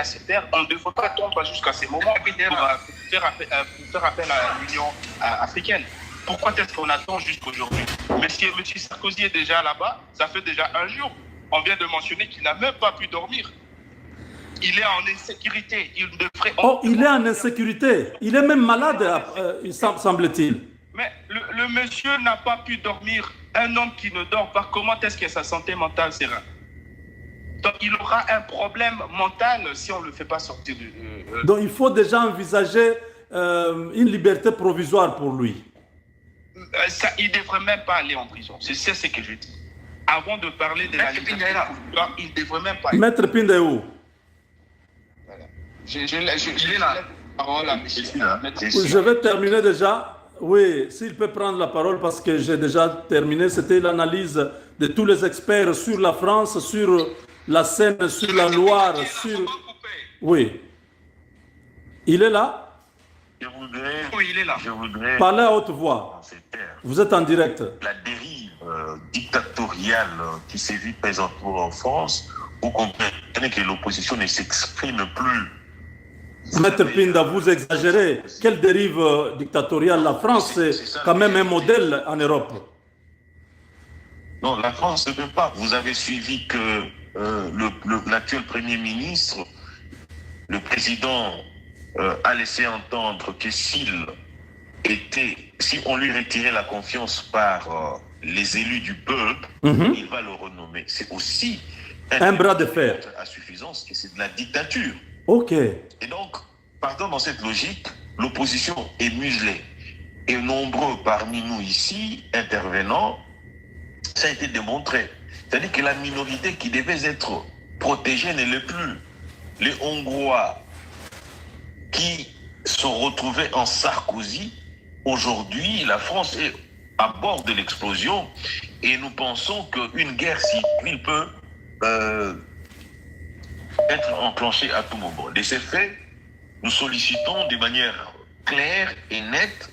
se faire, on ne devrait pas tomber jusqu'à ces moments pour faire appel à l'Union africaine. Pourquoi est-ce qu'on attend jusqu'aujourd'hui? Monsieur Sarkozy est déjà là-bas, ça fait déjà un jour. On vient de mentionner qu'il n'a même pas pu dormir. Il est en insécurité. Il devrait... Oh, il est en insécurité. Il est même malade, semble-t-il. Mais le monsieur n'a pas pu dormir. Un homme qui ne dort pas, comment est-ce que sa santé mentale sera? Donc il aura un problème mental si on ne le fait pas sortir du... Donc il faut déjà envisager une liberté provisoire pour lui. Il ne devrait même pas aller en prison. C'est ce que je dis. Avant de parler de la liberté provisoire, il ne devrait même pas... Maître Pinda est où? Voilà. Je l'ai là. Parole à monsieur. Je vais terminer déjà. Oui, s'il peut prendre la parole parce que j'ai déjà terminé. C'était l'analyse de tous les experts sur la France, sur la Seine, sur la Loire, sur... Oui. Il est là? Oui, il est là. Je voudrais parler à haute voix. Vous êtes en direct. La dérive dictatoriale qui sévit présentement en France, vous comprenez que l'opposition ne s'exprime plus. Maître Pinda, vous exagérez. Quelle dérive dictatoriale? La France, c'est quand même un modèle en Europe. Non, la France ne peut pas. Vous avez suivi que l'actuel Premier ministre, le président, a laissé entendre que si on lui retirait la confiance par les élus du peuple, il va le renommer. C'est aussi un bras de fer à suffisance et c'est de la dictature. Ok. Et donc, partant dans cette logique, l'opposition est muselée. Et nombreux parmi nous ici, intervenants, ça a été démontré. C'est-à-dire que la minorité qui devait être protégée ne l'est plus. Les Hongrois qui se retrouvaient en Sarkozy, aujourd'hui, la France est à bord de l'explosion et nous pensons qu'une guerre civile peut être enclenchée à tout moment. De ces faits, nous sollicitons de manière claire et nette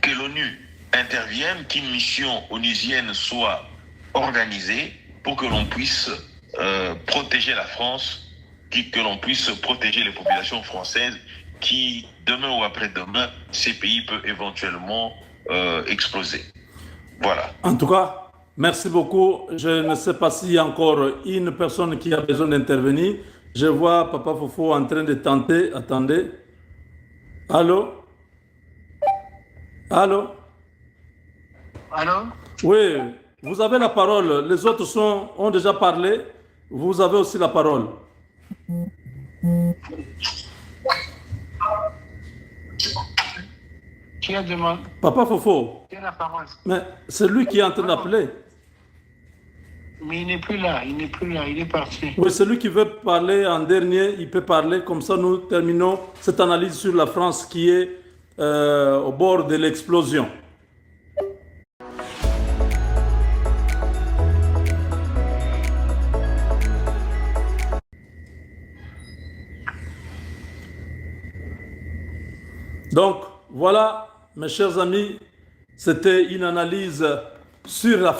que l'ONU intervienne, qu'une mission onusienne soit organisée pour que l'on puisse protéger la France, que l'on puisse protéger les populations françaises qui, demain ou après-demain, ces pays peuvent éventuellement exploser. Voilà. En tout cas, merci beaucoup. Je ne sais pas s'il y a encore une personne qui a besoin d'intervenir. Je vois Papa Fofo en train de tenter. Attendez. Allô? Allô? Allô? Oui, vous avez la parole. Les autres ont déjà parlé. Vous avez aussi la parole. Qui a demandé? Papa Fofo. Qui a la parole? Mais c'est lui qui est en train d'appeler. Mais il n'est plus là, il n'est plus là, il est parti. Oui, celui qui veut parler en dernier, il peut parler. Comme ça, nous terminons cette analyse sur la France qui est au bord de l'explosion. Donc, voilà, mes chers amis, c'était une analyse sur la...